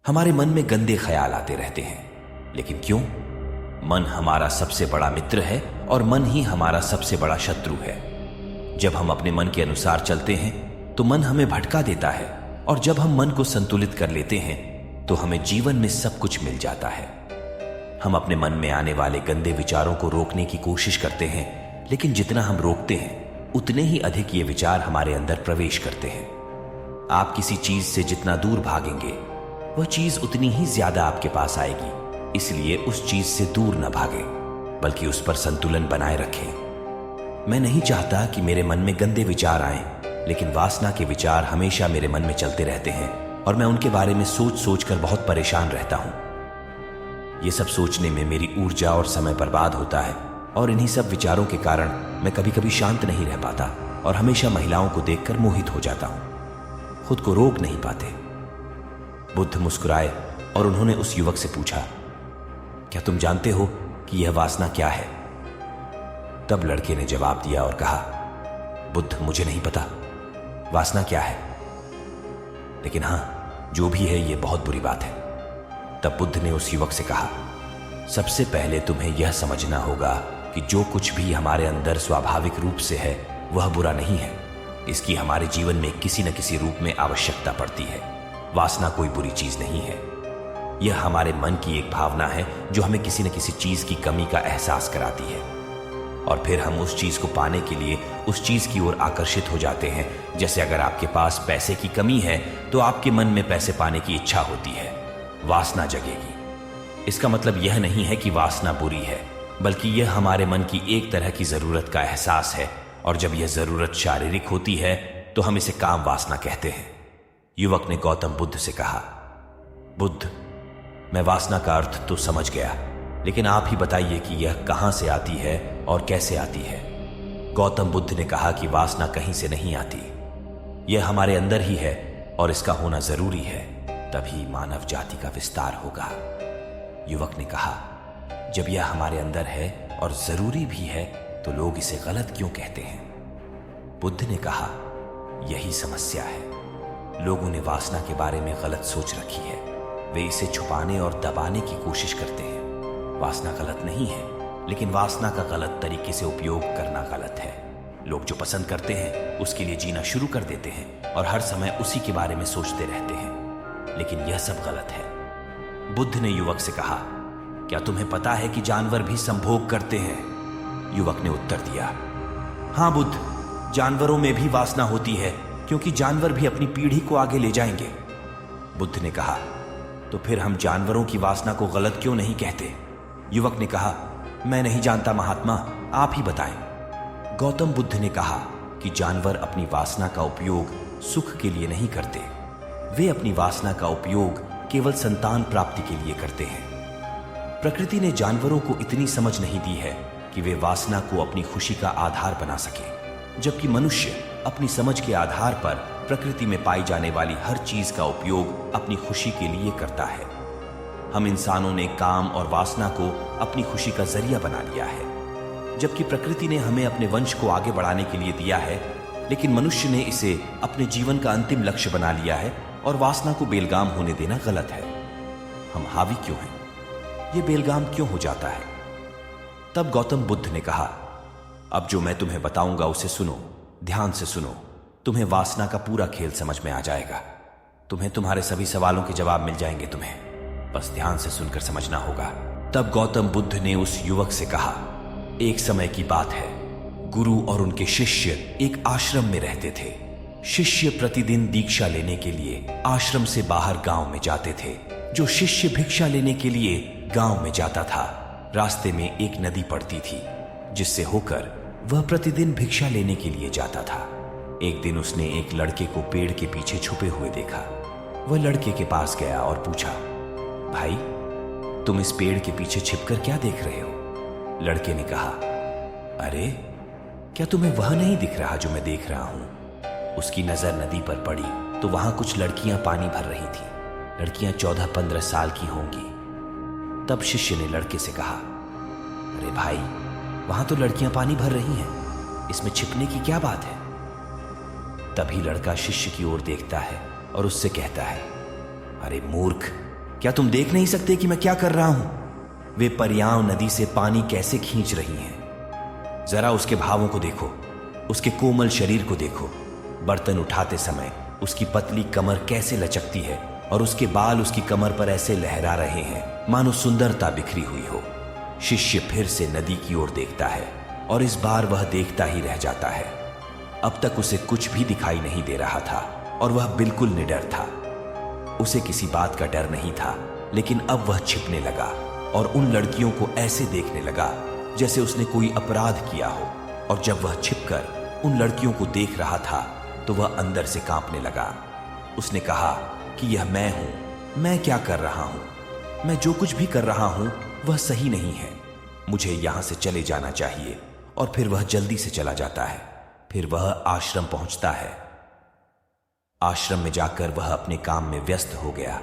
हमारे मन में गंदे ख्याल आते रहते हैं, लेकिन क्यों? मन हमारा सबसे बड़ा मित्र है और मन ही हमारा सबसे बड़ा शत्रु है। जब हम अपने मन के अनुसार चलते हैं तो मन हमें भटका देता है, और जब हम मन को संतुलित कर लेते हैं तो हमें जीवन में सब कुछ मिल जाता है। हम अपने मन में आने वाले गंदे विचारों को रोकने की कोशिश करते हैं, लेकिन जितना हम रोकते हैं उतने ही अधिक ये विचार हमारे अंदर प्रवेश करते हैं। आप किसी चीज से जितना दूर भागेंगे वह चीज उतनी ही ज्यादा आपके पास आएगी। इसलिए उस चीज से दूर न भागें, बल्कि उस पर संतुलन बनाए रखें। मैं नहीं चाहता कि मेरे मन में गंदे विचार आएं, लेकिन वासना के विचार हमेशा मेरे मन में चलते रहते हैं और मैं उनके बारे में सोच सोच कर बहुत परेशान रहता हूं। ये सब सोचने में मेरी ऊर्जा और समय बर्बाद होता है, और इन्हीं सब विचारों के कारण मैं कभी कभी शांत नहीं रह पाता और हमेशा महिलाओं को देखकर मोहित हो जाता हूं। खुद को रोक नहीं पाते। बुद्ध मुस्कुराए और उन्होंने उस युवक से पूछा, क्या तुम जानते हो कि यह वासना क्या है? तब लड़के ने जवाब दिया और कहा, बुद्ध, मुझे नहीं पता वासना क्या है, लेकिन हां, जो भी है यह बहुत बुरी बात है। तब बुद्ध ने उस युवक से कहा, सबसे पहले तुम्हें यह समझना होगा कि जो कुछ भी हमारे अंदर स्वाभाविक रूप से है वह बुरा नहीं है। इसकी हमारे जीवन में किसी न किसी रूप में आवश्यकता पड़ती है। वासना कोई बुरी चीज नहीं है। यह हमारे मन की एक भावना है जो हमें किसी न किसी चीज की कमी का एहसास कराती है, और फिर हम उस चीज को पाने के लिए उस चीज की ओर आकर्षित हो जाते हैं। जैसे अगर आपके पास पैसे की कमी है तो आपके मन में पैसे पाने की इच्छा होती है, वासना जगेगी। इसका मतलब यह नहीं है कि वासना बुरी है, बल्कि यह हमारे मन की एक तरह की जरूरत का एहसास है, और जब यह जरूरत शारीरिक होती है तो हम इसे काम वासना कहते हैं। युवक ने गौतम बुद्ध से कहा, बुद्ध, मैं वासना का अर्थ तो समझ गया, लेकिन आप ही बताइए कि यह कहां से आती है और कैसे आती है। गौतम बुद्ध ने कहा कि वासना कहीं से नहीं आती, यह हमारे अंदर ही है और इसका होना जरूरी है, तभी मानव जाति का विस्तार होगा। युवक ने कहा, जब यह हमारे अंदर है और जरूरी भी है तो लोग इसे गलत क्यों कहते हैं? बुद्ध ने कहा, यही समस्या है। लोगों ने वासना के बारे में गलत सोच रखी है। वे इसे छुपाने और दबाने की कोशिश करते हैं। वासना गलत नहीं है, लेकिन वासना का गलत तरीके से उपयोग करना गलत है। लोग जो पसंद करते हैं उसके लिए जीना शुरू कर देते हैं और हर समय उसी के बारे में सोचते रहते हैं, लेकिन यह सब गलत है। बुद्ध ने युवक से कहा, क्या तुम्हें पता है कि जानवर भी संभोग करते हैं? युवक ने उत्तर दिया, हां बुद्ध, जानवरों में भी वासना होती है, क्योंकि जानवर भी अपनी पीढ़ी को आगे ले जाएंगे। बुद्ध ने कहा, तो फिर हम जानवरों की वासना को गलत क्यों नहीं कहते? युवक ने कहा, मैं नहीं जानता महात्मा, आप ही बताएं। गौतम बुद्ध ने कहा कि जानवर अपनी वासना का उपयोग सुख के लिए नहीं करते। वे अपनी वासना का उपयोग केवल संतान प्राप्ति के लिए करते हैं। प्रकृति ने जानवरों को इतनी समझ नहीं दी है कि वे वासना को अपनी खुशी का आधार बना सके, जबकि मनुष्य अपनी समझ के आधार पर प्रकृति में पाई जाने वाली हर चीज का उपयोग अपनी खुशी के लिए करता है। हम इंसानों ने काम और वासना को अपनी खुशी का जरिया बना लिया है, जबकि प्रकृति ने हमें अपने वंश को आगे बढ़ाने के लिए दिया है, लेकिन मनुष्य ने इसे अपने जीवन का अंतिम लक्ष्य बना लिया है, और वासना को बेलगाम होने देना गलत है। हम हावी क्यों हैं? ये बेलगाम क्यों हो जाता है? तब गौतम बुद्ध ने कहा, अब जो मैं तुम्हें बताऊंगा उसे सुनो, ध्यान से सुनो। तुम्हें वासना का पूरा खेल समझ में आ जाएगा। तुम्हें तुम्हारे सभी सवालों के जवाब मिल जाएंगे। तुम्हें बस ध्यान से सुनकर समझना होगा। तब गौतम बुद्ध ने उस युवक से कहा, एक समय की बात है, गुरु और उनके शिष्य एक आश्रम में रहते थे। शिष्य प्रतिदिन दीक्षा लेने के लिए आश्रम से बाहर गांव में जाते थे। जो शिष्य भिक्षा लेने के लिए गांव में जाता था, रास्ते में एक नदी पड़ती थी, जिससे होकर वह प्रतिदिन भिक्षा लेने के लिए जाता था। एक दिन उसने एक लड़के को पेड़ के पीछे छुपे हुए देखा। वह लड़के के पास गया और पूछा, भाई, तुम इस पेड़ के पीछे छिपकर क्या देख रहे हो? लड़के ने कहा, अरे, क्या तुम्हें वह नहीं दिख रहा जो मैं देख रहा हूं? उसकी नजर नदी पर पड़ी तो वहां कुछ लड़कियां पानी भर रही थी। लड़कियां 14-15 साल की होंगी। तब शिष्य ने लड़के से कहा, अरे भाई, वहां तो लड़कियां पानी भर रही हैं, इसमें छिपने की क्या बात है? तभी लड़का शिष्य की ओर देखता है और उससे कहता है, अरे मूर्ख, क्या तुम देख नहीं सकते कि मैं क्या कर रहा हूं? वे परियां नदी से पानी कैसे खींच रही हैं। जरा उसके भावों को देखो, उसके कोमल शरीर को देखो। बर्तन उठाते समय उसकी पतली कमर कैसे लचकती है और उसके बाल उसकी कमर पर ऐसे लहरा रहे हैं मानो सुंदरता बिखरी हुई हो। शिष्य फिर से नदी की ओर देखता है और इस बार वह देखता ही रह जाता है। अब तक उसे कुछ भी दिखाई नहीं दे रहा था और वह बिल्कुल निडर था। उसे किसी बात का डर नहीं था, लेकिन अब वह छिपने लगा और उन लड़कियों को ऐसे देखने लगा जैसे उसने कोई अपराध किया हो। और जब वह छिपकर उन लड़कियों को देख रहा था तो वह अंदर से कांपने लगा। उसने कहा कि यह मैं हूं, मैं क्या कर रहा हूं? मैं जो कुछ भी कर रहा हूं वह सही नहीं है। मुझे यहां से चले जाना चाहिए। और फिर वह जल्दी से चला जाता है। फिर वह आश्रम पहुंचता है। आश्रम में जाकर वह अपने काम में व्यस्त हो गया,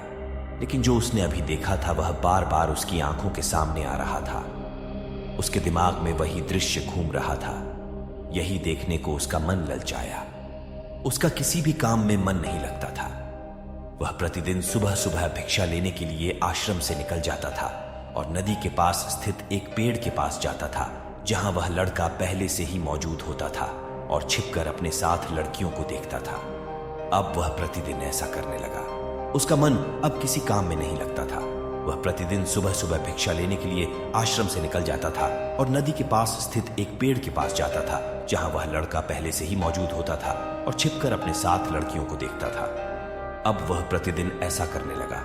लेकिन जो उसने अभी देखा था वह बार बार उसकी आंखों के सामने आ रहा था। उसके दिमाग में वही दृश्य घूम रहा था। यही देखने को उसका मन ललचाया। उसका किसी भी काम में मन नहीं लगता था। वह प्रतिदिन सुबह सुबह भिक्षा लेने के लिए आश्रम से निकल जाता था और नदी के पास स्थित एक पेड़ के पास जाता था, जहां वह लड़का पहले से ही मौजूद होता था और छिपकर अपने साथ लड़कियों को देखता था। अब वह प्रतिदिन ऐसा करने लगा। उसका मन अब किसी काम में नहीं लगता था। वह प्रतिदिन सुबह सुबह भिक्षा लेने के लिए आश्रम से निकल जाता था और नदी के पास स्थित एक पेड़ के पास जाता था, जहां वह लड़का पहले से ही मौजूद होता था और छिपकर अपने साथ लड़कियों को देखता था। अब वह प्रतिदिन ऐसा करने लगा।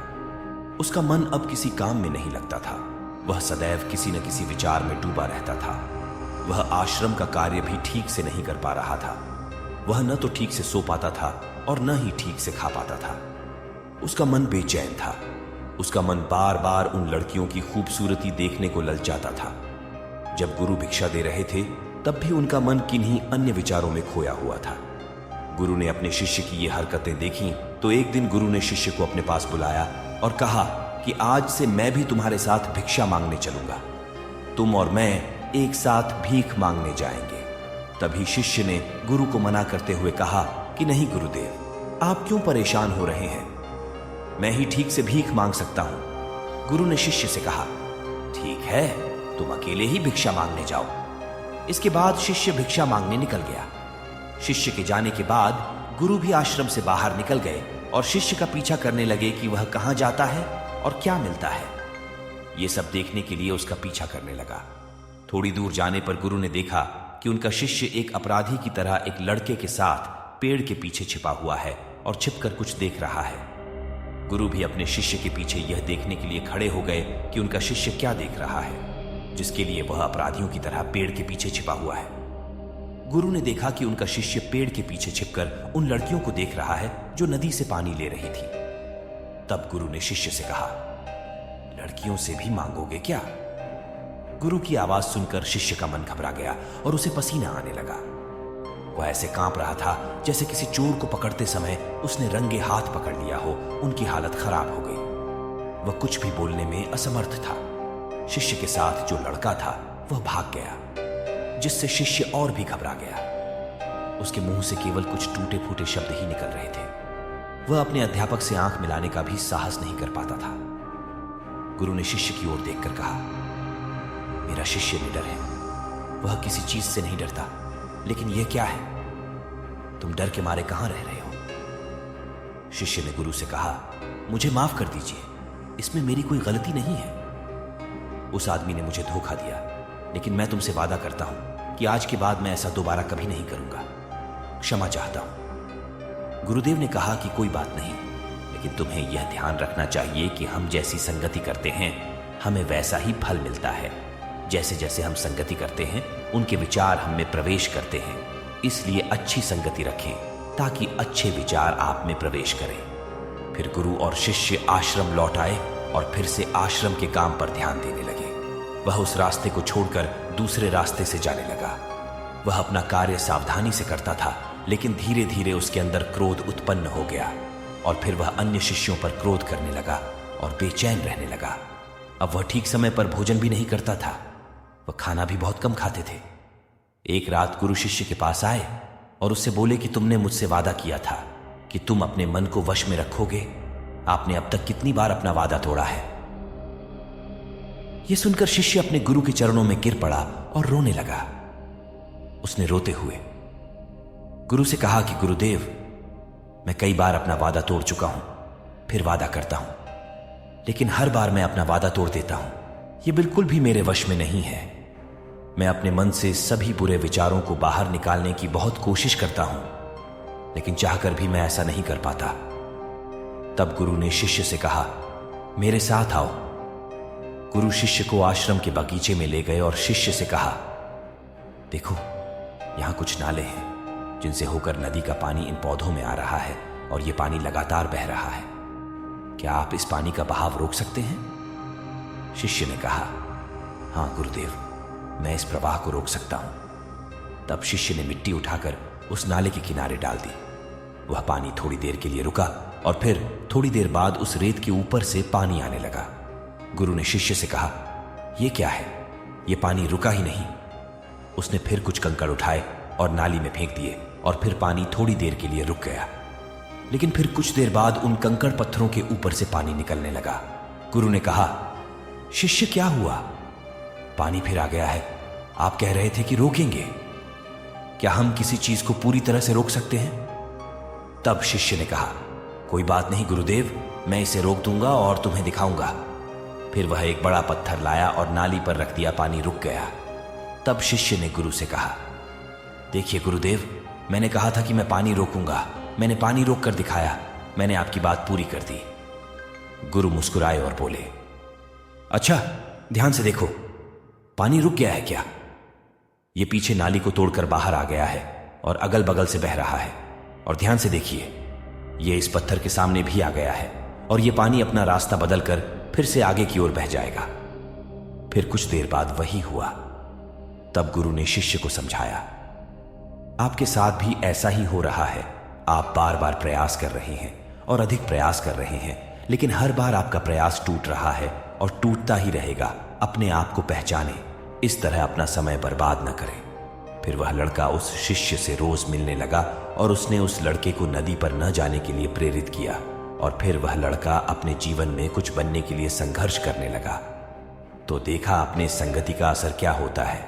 उसका मन अब किसी काम में नहीं लगता था। वह सदैव किसी न किसी विचार में डूबा रहता था। वह आश्रम का कार्य भी ठीक से नहीं कर पा रहा था। वह न तो ठीक से सो पाता था और न ही ठीक से खा पाता था। उसका मन बेचैन था। उसका मन बार बार उन लड़कियों की खूबसूरती देखने को ललचाता था। जब गुरु भिक्षा दे रहे थे तब भी उनका मन किन्हीं अन्य विचारों में खोया हुआ था। गुरु ने अपने शिष्य की ये हरकतें देखी तो एक दिन गुरु ने शिष्य को अपने पास बुलाया और कहा कि आज से मैं भी तुम्हारे साथ भिक्षा मांगने चलूंगा। तुम और मैं एक साथ भीख मांगने जाएंगे। तभी शिष्य ने गुरु को मना करते हुए कहा कि नहीं गुरुदेव, आप क्यों परेशान हो रहे हैं? मैं ही ठीक से भीख मांग सकता हूं। गुरु ने शिष्य से कहा, ठीक है, तुम अकेले ही भिक्षा मांगने जाओ। इसके बाद शिष्य भिक्षा मांगने निकल गया। शिष्य के जाने के बाद गुरु भी आश्रम से बाहर निकल गए और शिष्य का पीछा करने लगे कि वह कहां जाता है और क्या मिलता है। यह सब देखने के लिए उसका पीछा करने लगा। थोड़ी दूर जाने पर गुरु ने देखा कि उनका शिष्य एक अपराधी की तरह एक लड़के के साथ पेड़ के पीछे छिपा हुआ है और छिपकर कुछ देख रहा है। गुरु भी अपने शिष्य के पीछे यह देखने के लिए खड़े हो गए कि उनका शिष्य क्या देख रहा है, जिसके लिए वह अपराधियों की तरह पेड़ के पीछे छिपा हुआ है। गुरु ने देखा कि उनका शिष्य पेड़ के पीछे छिपकर उन लड़कियों को देख रहा है जो नदी से पानी ले रही थी। तब गुरु ने शिष्य से कहा, लड़कियों से भी मांगोगे क्या? गुरु की आवाज सुनकर शिष्य का मन घबरा गया और उसे पसीना आने लगा। वह ऐसे कांप रहा था जैसे किसी चोर को पकड़ते समय उसने रंगे हाथ पकड़ लिया हो। उनकी हालत खराब हो गई। वह कुछ भी बोलने में असमर्थ था। शिष्य के साथ जो लड़का था वह भाग गया, जिससे शिष्य और भी घबरा गया। उसके मुंह से केवल कुछ टूटे फूटे शब्द ही निकल रहे थे। वह अपने अध्यापक से आंख मिलाने का भी साहस नहीं कर पाता था। गुरु ने शिष्य की ओर देखकर कहा, मेरा शिष्य निडर है। वह किसी चीज से नहीं डरता, लेकिन यह क्या है? तुम डर के मारे कहां रह रहे हो? शिष्य ने गुरु से कहा, मुझे माफ कर दीजिए, इसमें मेरी कोई गलती नहीं है। उस आदमी ने मुझे धोखा दिया, लेकिन मैं तुमसे वादा करता हूं कि आज के बाद मैं ऐसा दोबारा कभी नहीं करूंगा। क्षमा चाहता हूं। गुरुदेव ने कहा कि कोई बात नहीं, लेकिन तुम्हें यह ध्यान रखना चाहिए कि हम जैसी संगति करते हैं हमें वैसा ही फल मिलता है। जैसे जैसे हम संगति करते हैं उनके विचार हम में प्रवेश करते हैं। इसलिए अच्छी संगति रखें ताकि अच्छे विचार आप में प्रवेश करें। फिर गुरु और शिष्य आश्रम लौट आए और फिर से आश्रम के काम पर ध्यान देने लगे। वह उस रास्ते को छोड़कर दूसरे रास्ते से जाने लगा। वह अपना कार्य सावधानी से करता था, लेकिन धीरे धीरे उसके अंदर क्रोध उत्पन्न हो गया और फिर वह अन्य शिष्यों पर क्रोध करने लगा और बेचैन रहने लगा। अब वह ठीक समय पर भोजन भी नहीं करता था। वह खाना भी बहुत कम खाते थे। एक रात गुरु शिष्य के पास आए और उससे बोले कि तुमने मुझसे वादा किया था कि तुम अपने मन को वश में रखोगे आपने अब तक कितनी बार अपना वादा तोड़ा है? यह सुनकर शिष्य अपने गुरु के चरणों में गिर पड़ा और रोने लगा। उसने रोते हुए गुरु से कहा कि गुरुदेव, मैं कई बार अपना वादा तोड़ चुका हूं, फिर वादा करता हूं, लेकिन हर बार मैं अपना वादा तोड़ देता हूं। यह बिल्कुल भी मेरे वश में नहीं है। मैं अपने मन से सभी बुरे विचारों को बाहर निकालने की बहुत कोशिश करता हूं, लेकिन चाहकर भी मैं ऐसा नहीं कर पाता। तब गुरु ने शिष्य से कहा, मेरे साथ आओ। गुरु शिष्य को आश्रम के बगीचे में ले गए और शिष्य से कहा, देखो, यहां कुछ नाले हैं जिनसे होकर नदी का पानी इन पौधों में आ रहा है और यह पानी लगातार बह रहा है। क्या आप इस पानी का बहाव रोक सकते हैं? शिष्य ने कहा, हां गुरुदेव, मैं इस प्रवाह को रोक सकता हूं। तब शिष्य ने मिट्टी उठाकर उस नाले के किनारे डाल दी। वह पानी थोड़ी देर के लिए रुका और फिर थोड़ी देर बाद उस रेत के ऊपर से पानी आने लगा। गुरु ने शिष्य से कहा, यह क्या है? यह पानी रुका ही नहीं। उसने फिर कुछ कंकड़ उठाए और नाली में फेंक दिए और फिर पानी थोड़ी देर के लिए रुक गया। लेकिन फिर कुछ देर बाद उन कंकड़ पत्थरों के ऊपर से पानी निकलने लगा। गुरु ने कहा, शिष्य क्या हुआ? पानी फिर आ गया है। आप कह रहे थे कि रोकेंगे। क्या हम किसी चीज को पूरी तरह से रोक सकते हैं? तब शिष्य ने कहा, कोई बात नहीं गुरुदेव, मैं इसे रोक दूंगा और तुम्हें दिखाऊंगा। फिर वह एक बड़ा पत्थर लाया और नाली पर रख दिया। पानी रुक गया। तब शिष्य ने गुरु से कहा, देखिए गुरुदेव, मैंने कहा था कि मैं पानी रोकूंगा। मैंने पानी रोक कर दिखाया। मैंने आपकी बात पूरी कर दी। गुरु मुस्कुराए और बोले, अच्छा, ध्यान से देखो, पानी रुक गया है क्या? यह पीछे नाली को तोड़कर बाहर आ गया है और अगल बगल से बह रहा है। और ध्यान से देखिए, यह इस पत्थर के सामने भी आ गया है और यह पानी अपना रास्ता बदलकर फिर से आगे की ओर बह जाएगा। फिर कुछ देर बाद वही हुआ। तब गुरु ने शिष्य को समझाया, आपके साथ भी ऐसा ही हो रहा है। आप बार बार प्रयास कर रहे हैं और अधिक प्रयास कर रहे हैं, लेकिन हर बार आपका प्रयास टूट रहा है और टूटता ही रहेगा। अपने आप को पहचाने, इस तरह अपना समय बर्बाद न करें। फिर वह लड़का उस शिष्य से रोज मिलने लगा और उसने उस लड़के को नदी पर न जाने के लिए प्रेरित किया। और फिर वह लड़का अपने जीवन में कुछ बनने के लिए संघर्ष करने लगा। तो देखा अपने संगति का असर क्या होता है।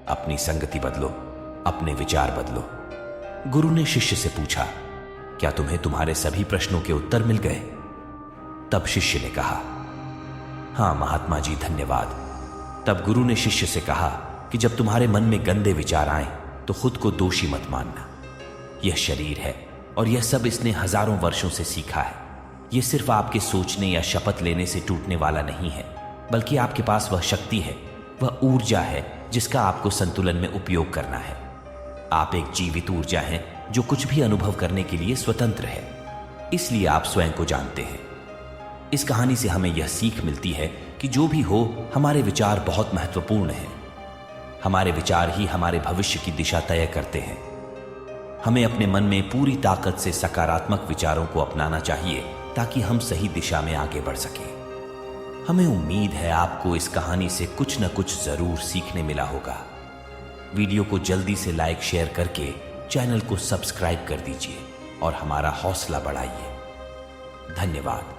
अपनी संगति बदलो, अपने विचार बदलो। गुरु ने शिष्य से पूछा, क्या तुम्हें तुम्हारे सभी प्रश्नों के उत्तर मिल गए? तब शिष्य ने कहा, हां महात्मा जी, धन्यवाद। तब गुरु ने शिष्य से कहा कि जब तुम्हारे मन में गंदे विचार आए तो खुद को दोषी मत मानना। यह शरीर है और यह सब इसने हजारों वर्षों से सीखा है। यह सिर्फ आपके सोचने या शपथ लेने से टूटने वाला नहीं है, बल्कि आपके पास वह शक्ति है, वह ऊर्जा है जिसका आपको संतुलन में उपयोग करना है। आप एक जीवित ऊर्जा हैं जो कुछ भी अनुभव करने के लिए स्वतंत्र है। इसलिए आप स्वयं को जानते हैं। इस कहानी से हमें यह सीख मिलती है कि जो भी हो, हमारे विचार बहुत महत्वपूर्ण हैं। हमारे विचार ही हमारे भविष्य की दिशा तय करते हैं। हमें अपने मन में पूरी ताकत से सकारात्मक विचारों को अपनाना चाहिए ताकि हम सही दिशा में आगे बढ़ सकें। हमें उम्मीद है आपको इस कहानी से कुछ न कुछ जरूर सीखने मिला होगा। वीडियो को जल्दी से लाइक शेयर करके चैनल को सब्सक्राइब कर दीजिए और हमारा हौसला बढ़ाइए। धन्यवाद।